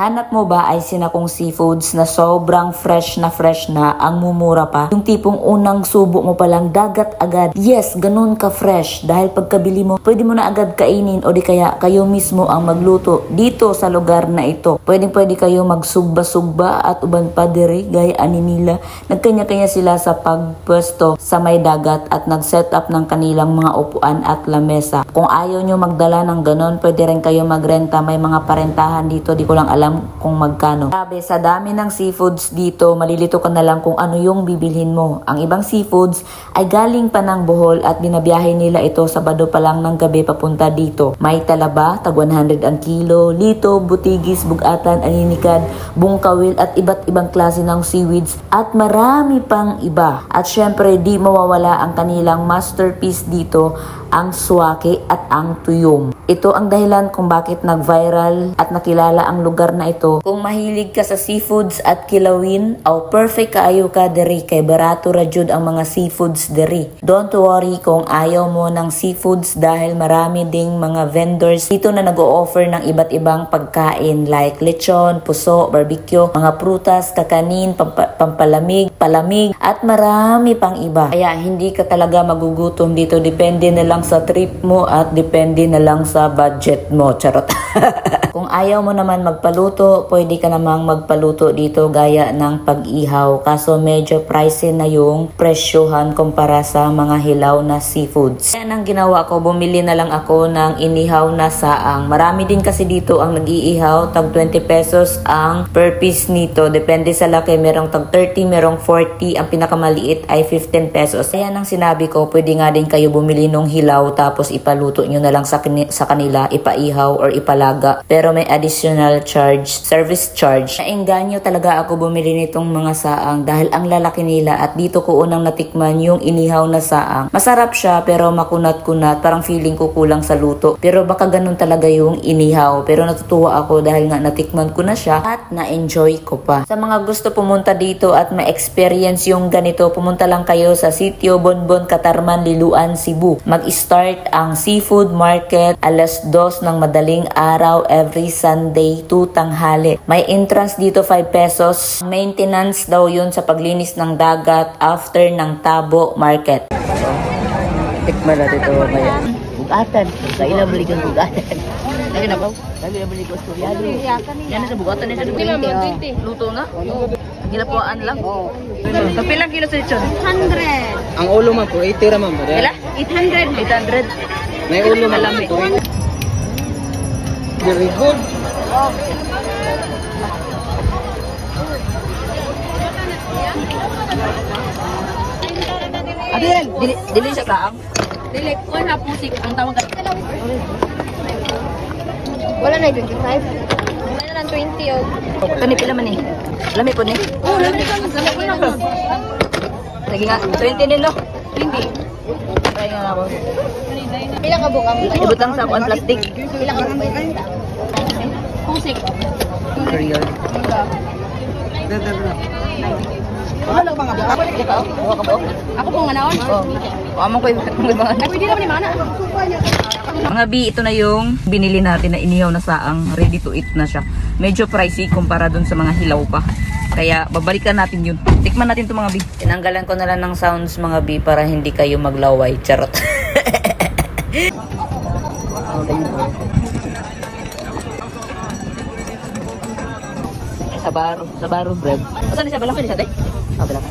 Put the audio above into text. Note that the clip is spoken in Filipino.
Hanap mo ba ay sinakong seafoods na sobrang fresh na ang mumura pa? Yung tipong unang subo mo palang dagat agad. Yes, ganun ka fresh. Dahil pagkabili mo, pwede mo na agad kainin o di kaya kayo mismo ang magluto dito sa lugar na ito. Pwede kayo magsugba-sugba at uban pa diri gaya ani nila. Nagkanya-kanya sila sa pagpwesto sa may dagat at nag-set up ng kanilang mga upuan at lamesa. Kung ayaw nyo magdala ng ganon, pwede rin kayo magrenta. May mga parentahan dito, di ko lang alam kung magkano. Sabi, sa dami ng seafoods dito, malilito ka na lang kung ano yung bibilhin mo. Ang ibang seafoods ay galing pa ng Bohol at binabiyahe nila ito Sabado pa lang ng gabi papunta dito. May talaba, tag 100 ang kilo, lito, butigis, bugatan, alinikad, bungkawil at iba't ibang klase ng seaweeds at marami pang iba. At syempre, di mawawala ang kanilang masterpiece dito, ang swake at ang tuyom. Ito ang dahilan kung bakit nag-viral at nakilala ang lugar na ito. Kung mahilig ka sa seafoods at kilawin, perfect kaayo ka diri kay barato ra jud ang mga seafoods diri. Don't worry kung ayaw mo ng seafoods dahil marami ding mga vendors dito na nag-o-offer ng iba't ibang pagkain like lechon, puso, barbecue, mga prutas, kakanin, pampalamig, palamig at marami pang iba. Kaya hindi ka talaga magugutom dito, depende na lang sa trip mo at depende na lang sa budget mo. Charot. Kung ayaw mo naman magpaluto, pwede ka namang magpaluto dito gaya ng pag-ihaw. Kaso medyo pricey na yung presyohan kumpara sa mga hilaw na seafoods. Kaya nang ginawa ko, bumili na lang ako ng inihaw na saang. Marami din kasi dito ang nag-iihaw. Tag 20 pesos ang per piece nito. Depende sa laki. Merong tag 30, merong 40. Ang pinakamaliit ay 15 pesos. Kaya nang sinabi ko, pwede nga din kayo bumili nung hilaw tapos ipaluto nyo na lang sa kanila, ipaihaw or ipalaga. Pero may additional charge, service charge. Naengganyo talaga ako bumili nitong mga saang dahil ang lalaki nila at dito ko unang natikman yung inihaw na saang. Masarap siya pero makunat-kunat, parang feeling ko kulang sa luto. Pero baka ganun talaga yung inihaw. Pero natutuwa ako dahil nga natikman ko na siya at na-enjoy ko pa. Sa mga gusto pumunta dito at ma-experience yung ganito, pumunta lang kayo sa Sitio Bonbon, Catarman, Liloan, Cebu. Mag-start ang seafood market alas 2 ng madaling araw every Sunday to tanghali. May entrance dito 5 pesos. Maintenance daw yun sa paglinis ng dagat after ng Tabo Market. Tikman na dito ngayon. Bugatan. Sa ilang balik ang bugatan. Lagi na ba? Lagi na balik ang suryado. Yan sa bugatan niya sa 20. Luto na? Gilapuan lang? Kapilang kilo sa lechon? 100. Ang ulo man po, 80 raman ba? Kila? 800. 800. May ulo malami. Very good. Adel, dili siya kaang? Dili, one half musik ang tawag ka. Wala na 25. Wala na 20 oh. Kani pila man ni? Lami po ni? Oh, lami ka. Lami na. Sige nga, 20 din no? 20. Try nga ako. Pila ka bukang? Ibutang sa kuan plastic. Pila ka bukang? Musik. Korean. Ano mga buka? Buka ka ba? Ako pong ganaon. Oh. Amo ko yung mga. Pwede naman ni mana. Mga bi, ito na yung binili natin na inihaw na saang. Ready to eat na siya. Medyo pricey kumpara dun sa mga hilaw pa. Kaya babalikan natin yun. Tikman natin ito mga bi. Tinanggalan ko na lang ng sounds mga bi para hindi kayo maglaway. Charot. Sabaro bread. Saan siya? Balaki siya, te? Balaki.